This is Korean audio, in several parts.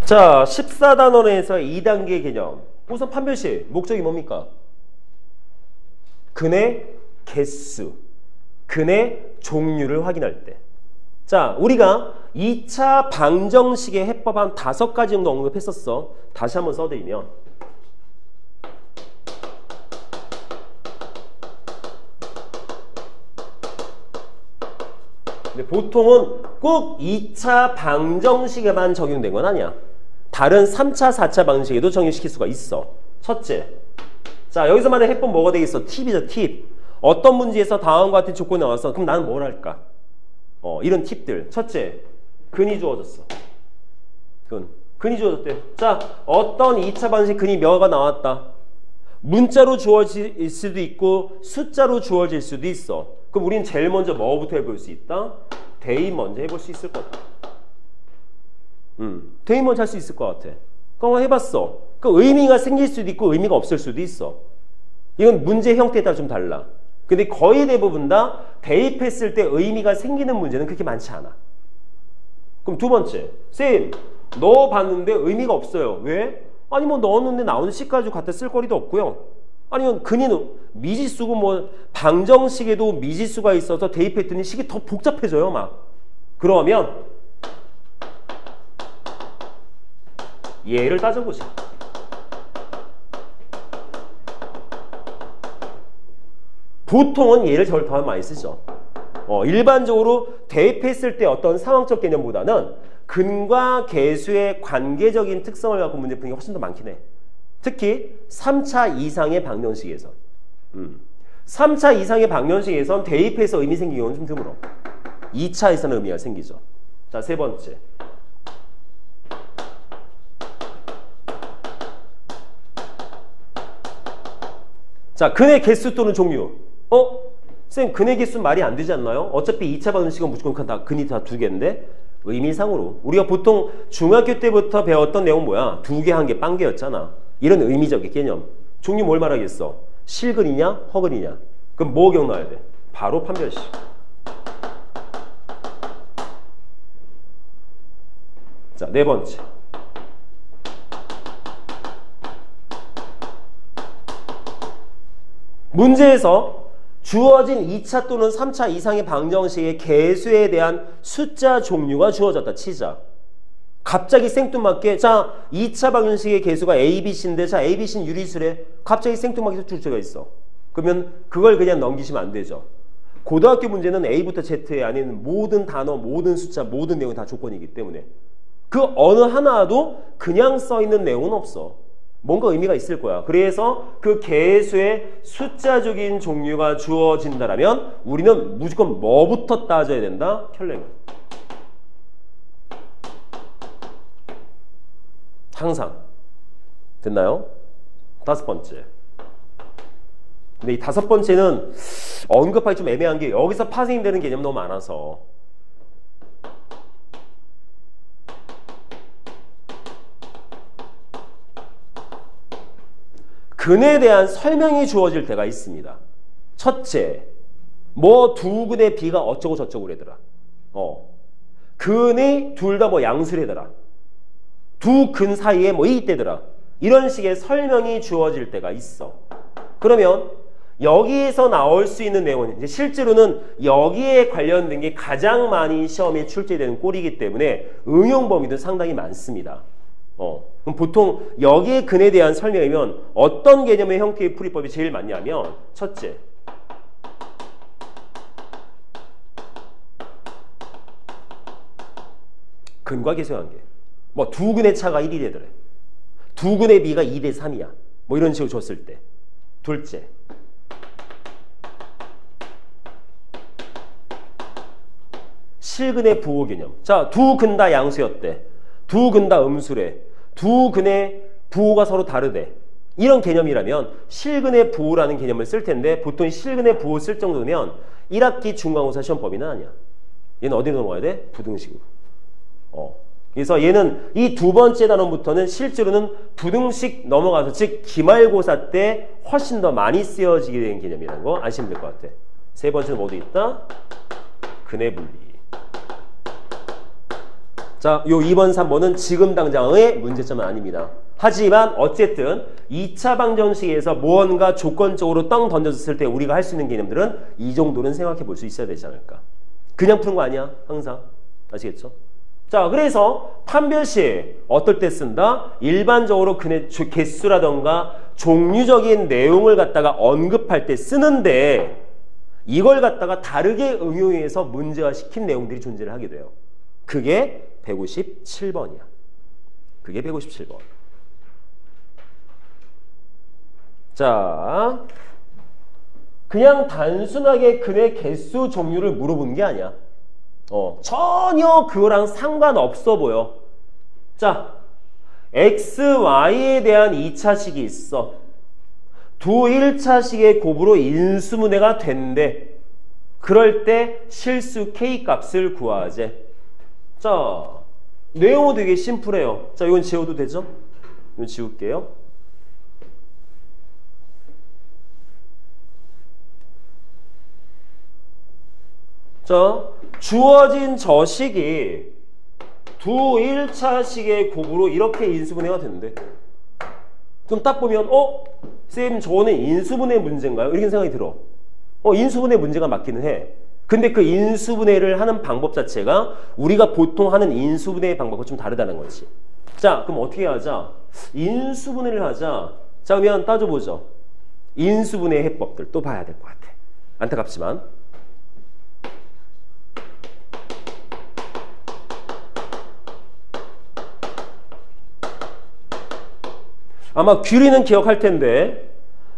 자, 14단원에서 2단계 개념. 우선 판별시 목적이 뭡니까? 근의 개수, 근의 종류를 확인할 때. 자, 우리가 2차 방정식의 해법 한 5가지 정도 언급했었어. 다시 한번 써드리면 근데 보통은 꼭 2차 방정식에만 적용된 건 아니야. 다른 3차, 4차 방정식에도 적용시킬 수가 있어. 첫째, 자 여기서 말해 해법 뭐가 되겠어? 팁이죠, 팁. 어떤 문제에서 다음과 같은 조건이 나왔어. 그럼 나는 뭘 할까? 이런 팁들. 첫째, 근이 주어졌어. 근이 주어졌대. 자, 어떤 2차 방정식 근이 몇가 나왔다. 문자로 주어질 수도 있고 숫자로 주어질 수도 있어. 그럼 우리는 제일 먼저 뭐부터 해볼 수 있다? 대입 먼저 해볼 수 있을 거다. 대입 먼저 할 수 있을 것 같아. 그럼 해봤어. 그 의미가 생길 수도 있고 의미가 없을 수도 있어. 이건 문제 형태에 따라 좀 달라. 근데 거의 대부분 다 대입했을 때 의미가 생기는 문제는 그렇게 많지 않아. 그럼 두 번째, 쌤 넣어봤는데 의미가 없어요. 왜? 아니 뭐 넣었는데 나오는 식 가지고 갖다 쓸 거리도 없고요. 아니면 근이는 미지수고 뭐 방정식에도 미지수가 있어서 대입했더니 식이 더 복잡해져요 막. 그러면 얘를 따져보자. 보통은 얘를 더 많이 쓰죠. 일반적으로 대입했을 때 어떤 상황적 개념보다는 근과 계수의 관계적인 특성을 갖고 문제 푸는 게 훨씬 더 많긴 해. 특히 3차 이상의 방정식에서 3차 이상의 방정식에선 대입해서 의미 생기는 경우는 좀 드물어. 2차에서는 의미가 생기죠. 자, 세 번째, 자, 근의 개수 또는 종류. 쌤, 근의 개수 말이 안 되지 않나요? 어차피 2차 방정식은 무조건 다 근이 다 2개인데 의미상으로 우리가 보통 중학교 때부터 배웠던 내용 뭐야? 2개, 1개, 빵개였잖아. 이런 의미적인 개념. 종류 뭘 말하겠어? 실근이냐? 허근이냐? 그럼 뭐 기억나야 돼? 바로 판별식. 자, 네 번째. 문제에서 주어진 2차 또는 3차 이상의 방정식의 개수에 대한 숫자 종류가 주어졌다 치자. 갑자기 생뚱맞게 자 2차 방정식의 개수가 A, B, C인데 자 A, B, C는 유리수래. 갑자기 생뚱맞게 출제가 있어. 그러면 그걸 그냥 넘기시면 안 되죠. 고등학교 문제는 A부터 Z에 아닌 모든 단어, 모든 숫자, 모든 내용이 다 조건이기 때문에 그 어느 하나도 그냥 써있는 내용은 없어. 뭔가 의미가 있을 거야. 그래서 그 개수의 숫자적인 종류가 주어진다라면 우리는 무조건 뭐부터 따져야 된다? 혈랭을. 항상. 됐나요? 다섯 번째. 근데 이 다섯 번째는 언급하기 좀 애매한 게 여기서 파생되는 개념 너무 많아서 근에 대한 설명이 주어질 때가 있습니다. 첫째, 뭐 두 근의 비가 어쩌고 저쩌고 그러더라. 근이 둘 다 뭐 양수래더라. 두 근 사이에 뭐 있대더라. 이런 식의 설명이 주어질 때가 있어. 그러면 여기에서 나올 수 있는 내용은 이제 실제로는 여기에 관련된 게 가장 많이 시험에 출제되는 꼴이기 때문에 응용 범위도 상당히 많습니다. 그럼 보통 여기에 근에 대한 설명이면 어떤 개념의 형태의 풀이법이 제일 많냐면 첫째, 근과 계수의 관계. 뭐 두 근의 차가 1이 되더래. 두 근의 비가 2대 3이야. 뭐 이런 식으로 줬을 때. 둘째, 실근의 부호 개념. 자, 두 근 다 양수였대. 두 근 다 음수래. 두 근의 부호가 서로 다르대. 이런 개념이라면 실근의 부호라는 개념을 쓸 텐데 보통 실근의 부호 쓸 정도면 1학기 중간고사 시험 범위는 아니야. 얘는 어디로 넘어가야 돼? 부등식으로. 그래서 얘는 이 두 번째 단원부터는 실제로는 부등식 넘어가서 즉 기말고사 때 훨씬 더 많이 쓰여지게 된 개념이라는 거 아시면 될 것 같아. 세 번째는 뭐도 있다? 근의 분리. 자, 요 2번, 3번은 지금 당장의 문제점은 아닙니다. 하지만 어쨌든 2차 방정식에서 무언가 조건적으로 떡 던져졌을 때 우리가 할 수 있는 개념들은 이 정도는 생각해 볼 수 있어야 되지 않을까. 그냥 푸는 거 아니야. 항상. 아시겠죠? 자, 그래서 판별시 어떨 때 쓴다? 일반적으로 그네 개수라던가 종류적인 내용을 갖다가 언급할 때 쓰는데 이걸 갖다가 다르게 응용해서 문제화 시킨 내용들이 존재를 하게 돼요. 그게 157번이야. 그게 157번. 자, 그냥 단순하게 근의 개수 종류를 물어보는 게 아니야. 전혀 그거랑 상관없어 보여. 자, x, y에 대한 2차식이 있어. 두 1차식의 곱으로 인수분해가 된대. 그럴 때 실수 k 값을 구하재. 자, 내용은 되게 심플해요. 자, 이건 지워도 되죠? 이건 지울게요. 자, 주어진 저 식이 두 1차식의 곱으로 이렇게 인수분해가 된대. 그럼 딱 보면 쌤 저거는 인수분해 문제인가요? 이렇게 생각이 들어. 인수분해 문제가 맞기는 해. 근데 그 인수분해를 하는 방법 자체가 우리가 보통 하는 인수분해의 방법과 좀 다르다는 거지. 자, 그럼 어떻게 하자? 인수분해를 하자. 자, 그러면 따져보죠. 인수분해 해법들 또 봐야 될 것 같아. 안타깝지만. 아마 규리는 기억할 텐데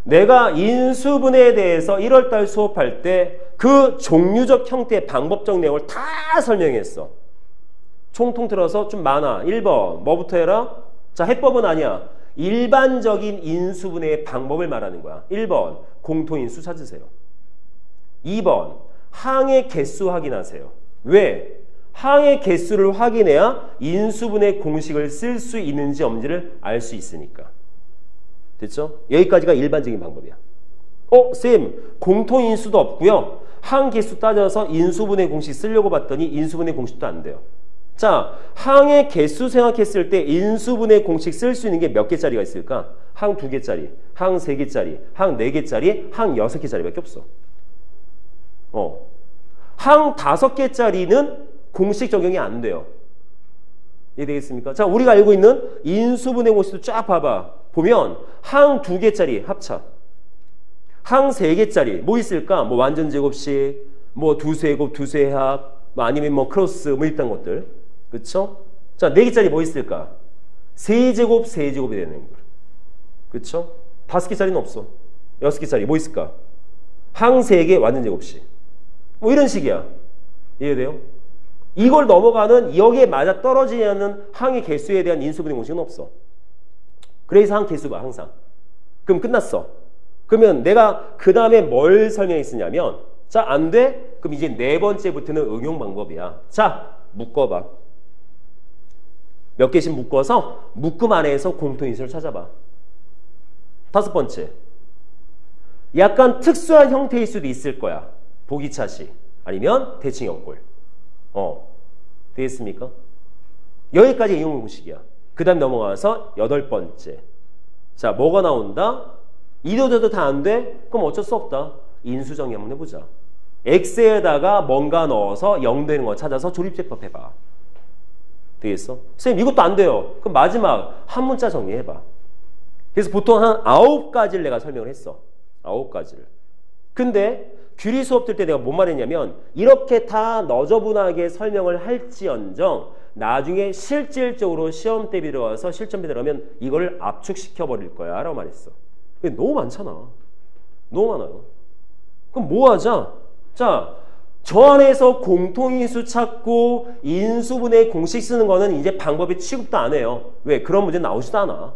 내가 인수분해에 대해서 1월달 수업할 때 그 종류적 형태의 방법적 내용을 다 설명했어. 총통 틀어서 좀 많아. 1번 뭐부터 해라? 자, 해법은 아니야. 일반적인 인수분해의 방법을 말하는 거야. 1번 공통인수 찾으세요. 2번 항의 개수 확인하세요. 왜? 항의 개수를 확인해야 인수분해 공식을 쓸 수 있는지 없는지를 알 수 있으니까. 됐죠? 여기까지가 일반적인 방법이야. 쌤, 공통인수도 없고요. 항개수 따져서 인수분해 공식 쓰려고 봤더니 인수분해 공식도 안 돼요. 자, 항의 개수 생각했을 때 인수분해 공식 쓸 수 있는 게 몇 개짜리가 있을까? 항 2개짜리, 항 3개짜리, 항 4개짜리, 항 6개짜리밖에 없어. 항 5개짜리는 공식 적용이 안 돼요. 이해되겠습니까? 자, 우리가 알고 있는 인수분해 공식도 쫙 봐봐. 보면 항 2개짜리 합차, 항 3개짜리 뭐 있을까? 뭐 완전제곱식, 뭐 두세곱, 두세합, 뭐 아니면 뭐 크로스 뭐 이딴 것들. 그쵸? 자, 4개짜리 뭐 있을까? 세제곱, 세제곱이 되는 거. 그쵸? 5개짜리는 없어. 6개짜리 뭐 있을까? 항 3개 완전제곱식. 뭐 이런 식이야. 이해돼요? 이걸 넘어가는 여기에 맞아 떨어지지 않는 항의 개수에 대한 인수분해 공식은 없어. 그래서 항 개수 봐, 항상. 그럼 끝났어. 그러면 내가 그 다음에 뭘 설명했으냐면, 자, 안 돼? 그럼 이제 4번째부터는 응용 방법이야. 자, 묶어봐. 몇 개씩 묶어서 묶음 안에서 공통인수를 찾아봐. 5번째. 약간 특수한 형태일 수도 있을 거야. 보기차식 아니면 대칭형꼴. 되겠습니까? 여기까지 응용 공식이야. 그 다음 넘어가서 8번째. 자, 뭐가 나온다? 이도 저도 다 안 돼? 그럼 어쩔 수 없다. 인수정리 한번 해보자. x에다가 뭔가 넣어서 0 되는 거 찾아서 조립제법 해봐. 되겠어? 선생님 이것도 안 돼요. 그럼 마지막 한 문자 정리해봐. 그래서 보통 한 9가지를 내가 설명을 했어. 9가지를. 근데 규리 수업 들 때 내가 뭔 말했냐면 이렇게 다 너저분하게 설명을 할지언정 나중에 실질적으로 시험 대비 들어가서 실전비 들어가면 이거를 압축시켜 버릴 거야 라고 말했어. 너무 많잖아. 너무 많아요. 그럼 뭐 하자? 자, 저 안에서 공통인수 찾고 인수분해 공식 쓰는 거는 이제 방법이 취급도 안 해요. 왜? 그런 문제 나오지도 않아.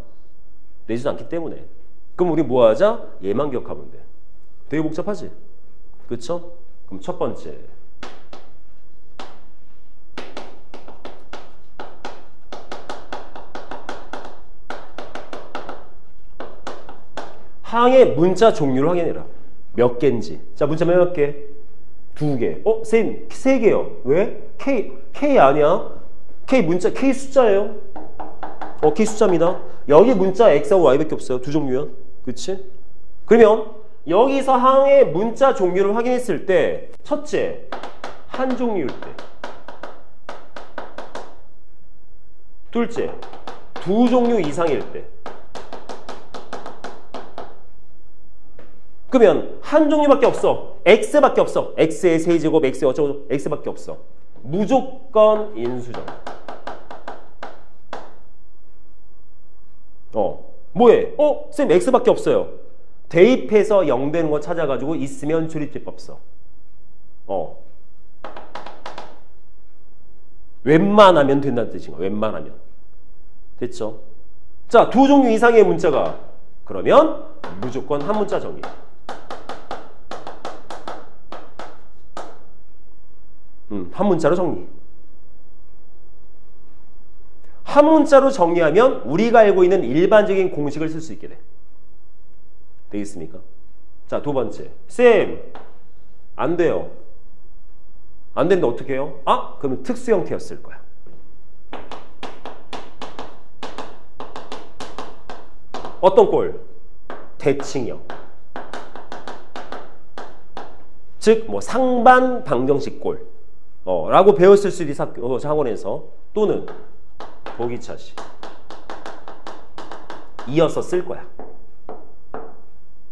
내지도 않기 때문에. 그럼 우리 뭐 하자? 얘만 기억하면 돼. 되게 복잡하지? 그쵸? 그럼 첫 번째. 항의 문자 종류를 확인해라. 몇 개인지. 자, 문자 몇 개? 2개. 쌤, 3개요. 왜? K 아니야? K 문자, K 숫자예요. K 숫자입니다. 여기 문자 X하고 Y밖에 없어요. 두 종류야. 그치? 그러면 여기서 항의 문자 종류를 확인했을 때 첫째, 한 종류일 때, 둘째, 두 종류 이상일 때. 그러면 한 종류밖에 없어. X밖에 없어. X의 세제곱, X의 어쩌고 X밖에 없어. 무조건 인수정. 뭐해? 쌤 X밖에 없어요. 대입해서 0 되는 거 찾아가지고 있으면 조립제법 써. 웬만하면 된다는 뜻인 거야. 웬만하면. 됐죠? 자, 두 종류 이상의 문자가 그러면 무조건 한 문자 정의. 한 문자로 정리. 한 문자로 정리하면 우리가 알고 있는 일반적인 공식을 쓸 수 있게 돼. 되겠습니까? 자, 두 번째. 쌤, 안 돼요. 안 되는데 어떻게 해요? 그러면 특수 형태였을 거야. 어떤 꼴? 대칭형. 즉, 뭐 상반 방정식 꼴. 라고 배웠을 수도 있어. 학원에서. 또는 보기차식. 이어서 쓸 거야.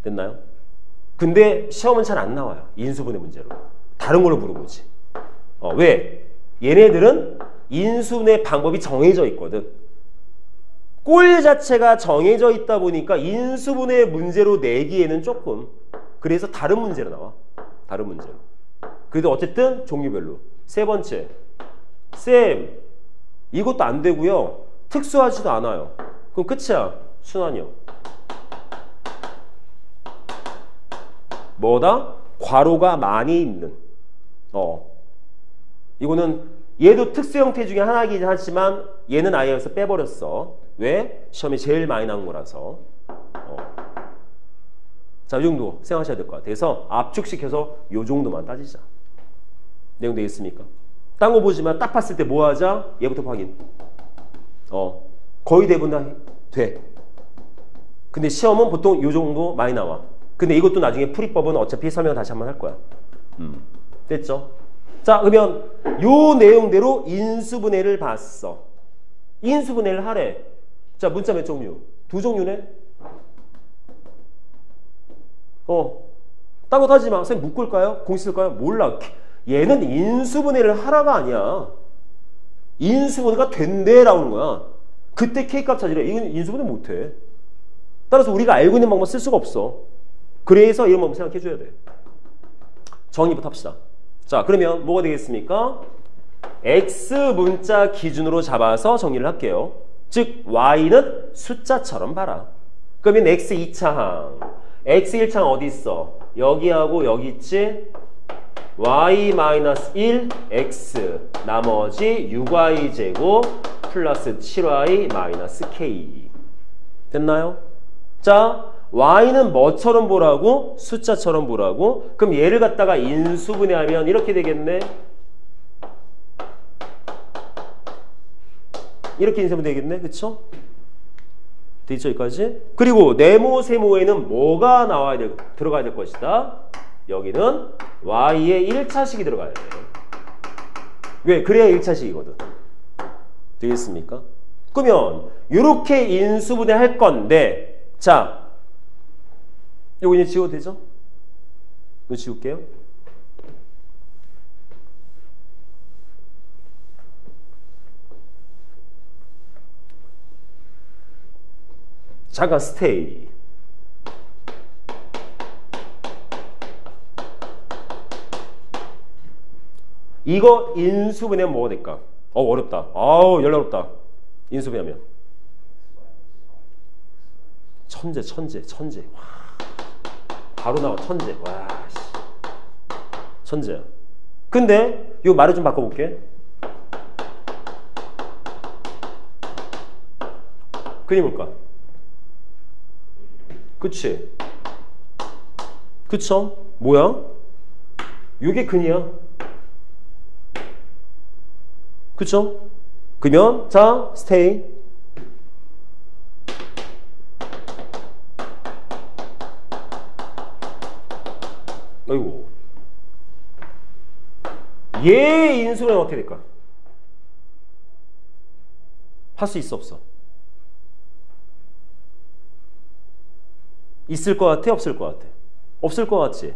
됐나요? 근데 시험은 잘 안 나와요. 인수분해 문제로. 다른 걸로 물어보지. 왜? 얘네들은 인수분해 방법이 정해져 있거든. 꼴 자체가 정해져 있다 보니까 인수분해 문제로 내기에는 조금, 그래서 다른 문제로 나와. 다른 문제로. 그래도 어쨌든 종류별로. 세 번째. 쌤, 이것도 안 되고요. 특수하지도 않아요. 그럼 끝이야. 순환형. 뭐다? 괄호가 많이 있는. 이거는 얘도 특수 형태 중에 하나이긴 하지만 얘는 아예 여기서 빼버렸어. 왜? 시험에 제일 많이 나온 거라서. 자, 이 정도 생각하셔야 될 것 같아요. 그래서 압축시켜서 이 정도만 따지자. 내용 되겠습니까? 딴 거 보지만 딱 봤을 때 뭐 하자? 얘부터 확인. 거의 대부분 다 돼. 근데 시험은 보통 이 정도 많이 나와. 근데 이것도 나중에 풀이법은 어차피 설명 다시 한번 할 거야. 됐죠? 자, 그러면 요 내용대로 인수분해를 봤어. 인수분해를 하래. 자, 문자 몇 종류? 두 종류네? 딴 거 따지지 마. 선생님 묶을까요? 공식 쓸까요? 몰라. 얘는 인수분해를 하라가 아니야. 인수분해가 된대 라는 거야. 그때 K값 찾으래. 이건 인수분해 못해. 따라서 우리가 알고 있는 방법 쓸 수가 없어. 그래서 이런 방법 생각해 줘야 돼. 정리부터 합시다. 자, 그러면 뭐가 되겠습니까? X 문자 기준으로 잡아서 정리를 할게요. 즉 Y는 숫자처럼 봐라. 그러면 X 2차항, X 1차항 어디 있어? 여기하고 여기 있지? Y-1 X 나머지 6Y 제곱 플러스 7Y 마이너스 K. 됐나요? 자, Y는 뭐처럼 보라고? 숫자처럼 보라고? 그럼 얘를 갖다가 인수분해하면 이렇게 되겠네? 이렇게 인수분해 되겠네? 그쵸? 되죠, 여기까지? 그리고 네모, 세모에는 뭐가 들어가야 될 것이다? 여기는 Y의 1차식이 들어가야 돼. 왜? 그래야 1차식이거든. 되겠습니까? 그러면 이렇게 인수분해 할 건데, 자, 이거 이제 지워도 되죠? 이거 지울게요. 잠깐 스테이. 이거 인수분해하면 뭐가 될까? 어렵다. 열어렵다. 인수분해하면. 천재. 와. 바로 나와, 천재. 와, 씨. 천재야. 근데, 이거 말을 좀 바꿔볼게. 근이 뭘까? 그치? 그쵸? 뭐야? 이게 근이야. 그쵸? 그러면 자, stay. 아이고. 얘의 인수분해는 어떻게 될까? 할 수 있어, 없어? 있을 것 같아, 없을 것 같아? 없을 것 같지?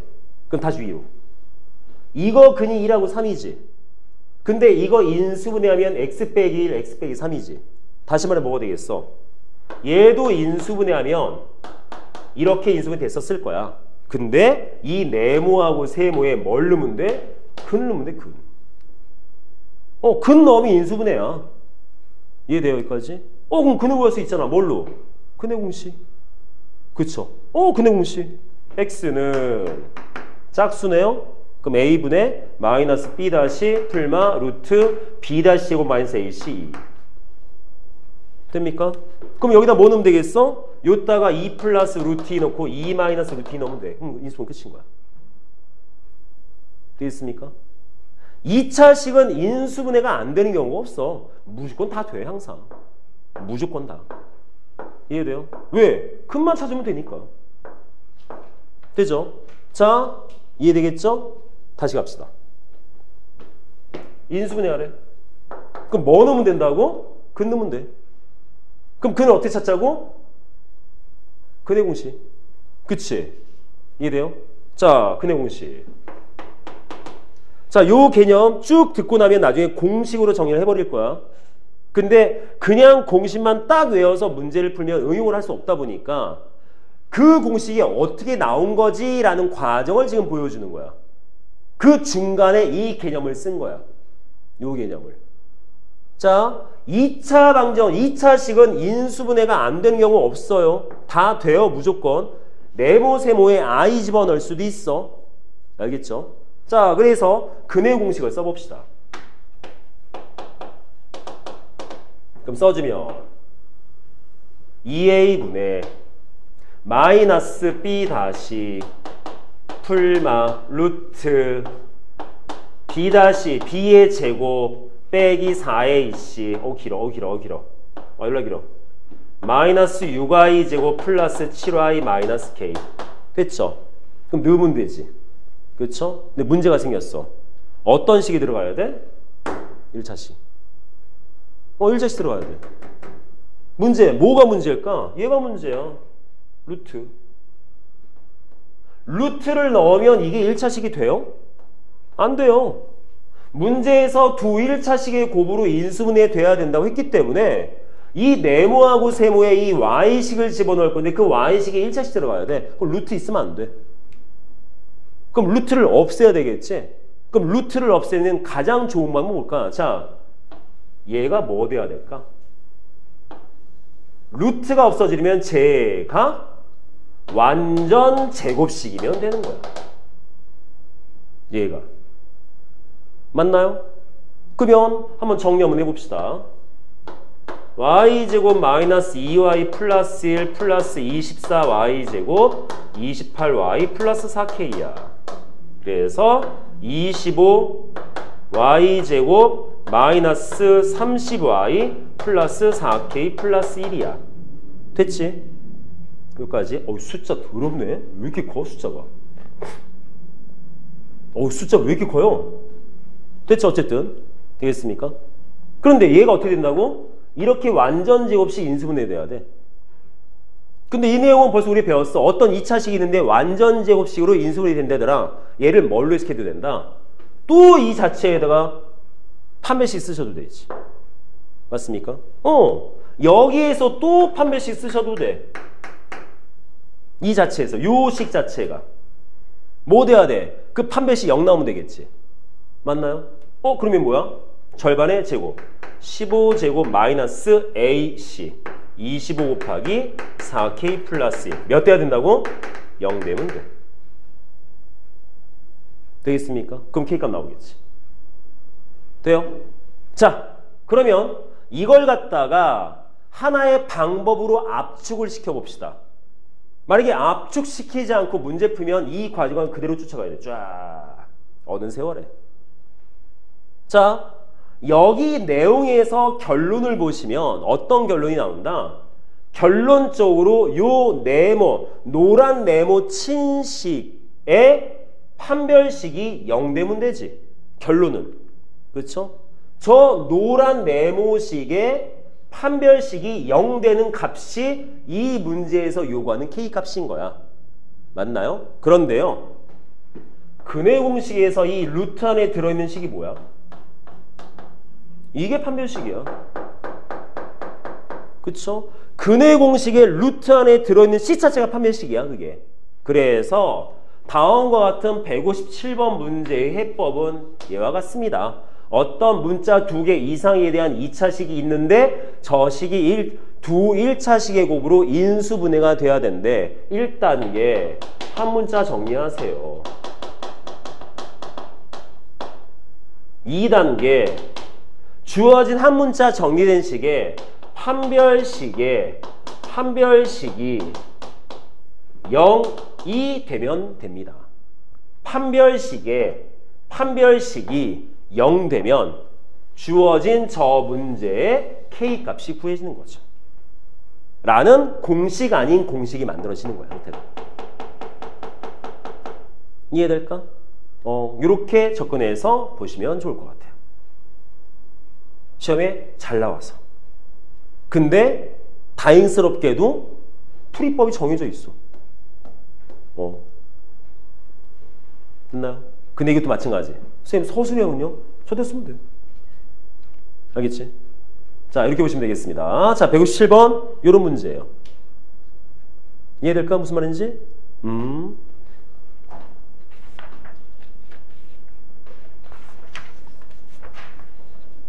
그럼 다시 위로. 이거 근이 2라고 3이지. 근데 이거 인수분해하면 x 빼기 1, x 빼기 3이지. 다시 말해 뭐가 되겠어? 얘도 인수분해하면 이렇게 인수분해 됐었을 거야. 근데 이 네모하고 세모에 뭘 넣으면 돼? 근 넣으면 돼, 근. 근 넣으면 인수분해야. 이해돼요, 여기까지? 그럼 근을 구할 수 있잖아. 뭘로? 근의 공식. 그쵸? 근의 공식. x는 짝수네요. 그럼 a분의 마이너스 b 다시 풀마 루트 b 다시 제곱 마이너스 ac. 됩니까? 그럼 여기다 뭐 넣으면 되겠어? 요따가 2 플러스 루트 2 넣고 2 마이너스 루트 2 넣으면 돼. 그럼 인수분해 끝인 거야. 되겠습니까? 2차식은 인수분해가 안 되는 경우가 없어. 무조건 다 돼, 항상. 무조건 다. 이해돼요? 왜? 근만 찾으면 되니까. 되죠? 자, 이해되겠죠? 다시 갑시다. 인수분해하래. 그럼 뭐 넣으면 된다고? 근 넣으면 돼. 그럼 근을 어떻게 찾자고? 근의 공식. 그치? 이해돼요? 자, 근의 공식. 자, 요 개념 쭉 듣고 나면 나중에 공식으로 정리를 해버릴 거야. 근데 그냥 공식만 딱 외워서 문제를 풀면 응용을 할 수 없다 보니까 그 공식이 어떻게 나온 거지? 라는 과정을 지금 보여주는 거야. 그 중간에 이 개념을 쓴 거야. 요 개념을. 자, 2차 방정, 2차식은 인수분해가 안 되는 경우 없어요. 다 돼요, 무조건. 네모, 세모에 i 집어넣을 수도 있어. 알겠죠? 자, 그래서 근의 공식을 써봅시다. 그럼 써주면 2a분의 마이너스 b 다시 풀마 루트 b 다시 b의 제곱 빼기 4ac 길어 얼라 길어 마이너스 6i 제곱 플러스 7y 마이너스 k 됐죠? 그럼 넣으면 되지. 그렇죠? 근데 문제가 생겼어. 어떤 식이 들어가야 돼? 1차식. 1차식 들어가야 돼. 문제, 뭐가 문제일까? 얘가 문제야. 루트. 루트를 넣으면 이게 1차식이 돼요? 안 돼요. 문제에서 두 1차식의 곱으로 인수분해 돼야 된다고 했기 때문에 이 네모하고 세모에 이 y식을 집어넣을 건데 그 y식에 1차식 들어가야 돼. 그럼 루트 있으면 안 돼. 그럼 루트를 없애야 되겠지? 그럼 루트를 없애는 가장 좋은 방법은 뭘까? 자, 얘가 뭐 돼야 될까? 루트가 없어지면 제가 완전 제곱식이면 되는 거야. 얘가. 맞나요? 그러면 한번 정리 한번 해봅시다. y제곱 마이너스 2y 플러스 1 플러스 24y제곱 28y 플러스 4k야. 그래서 25y제곱 마이너스 30y 플러스 4k 플러스 1이야. 됐지? 여기까지. 숫자 더럽네. 왜 이렇게 커 숫자가? 숫자가 왜 이렇게 커요? 됐죠? 어쨌든 되겠습니까? 그런데 얘가 어떻게 된다고? 이렇게 완전 제곱식 인수분해 돼야 돼. 근데 이 내용은 벌써 우리 배웠어. 어떤 2차식이 있는데 완전 제곱식으로 인수분해 된다더라. 얘를 뭘로 해석해도 된다. 또 이 자체에다가 판별식 쓰셔도 되지. 맞습니까? 여기에서 또 판별식 쓰셔도 돼. 이 자체에서 요 식 자체가 뭐 돼야 돼? 그 판별식 0 나오면 되겠지. 맞나요? 그러면 뭐야? 절반의 제곱 15제곱 마이너스 AC 25 곱하기 4K 플러스 1 몇 돼야 된다고? 0 되면 돼. 되겠습니까? 그럼 K값 나오겠지. 돼요? 자, 그러면 이걸 갖다가 하나의 방법으로 압축을 시켜봅시다. 만약에 압축시키지 않고 문제 풀면 이 과정은 그대로 쫓아가야 돼. 쫙. 어느 세월에. 자, 여기 내용에서 결론을 보시면 어떤 결론이 나온다? 결론적으로 요 네모, 노란 네모 친식의 판별식이 0되면 되지. 결론은. 그렇죠? 저 노란 네모식의 판별식이 0되는 값이 이 문제에서 요구하는 K값인 거야. 맞나요? 그런데요. 근해 공식에서 이 루트 안에 들어있는 식이 뭐야? 이게 판별식이야. 그쵸? 근해 공식의 루트 안에 들어있는 C 자체가 판별식이야, 그게. 그래서 다음과 같은 157번 문제의 해법은 이와 같습니다. 어떤 문자 2개 이상에 대한 2차식이 있는데 저 식이 1차식의 곱으로 인수분해가 돼야 되는데 1단계 한 문자 정리하세요. 2단계 주어진 한 문자 정리된 식에 판별식이 0이 되면 됩니다. 판별식이 0 되면 주어진 저 문제의 K값이 구해지는 거죠. 라는 공식 아닌 공식이 만들어지는 거야. 형태가. 이해될까? 이렇게 접근해서 보시면 좋을 것 같아요. 시험에 잘 나와서. 근데 다행스럽게도 풀이법이 정해져 있어. 됐나요? 근데 이것도 마찬가지. 선생님 서술형은요? 저대로 쓰면 돼요. 알겠지? 자, 이렇게 보시면 되겠습니다. 자, 157번 이런 문제예요. 이해될까? 무슨 말인지?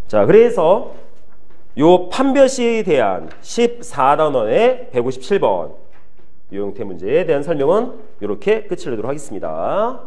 자, 그래서 요 판별식에 대한 14단원의 157번 요 형태 문제에 대한 설명은 이렇게 끝을 내도록 하겠습니다.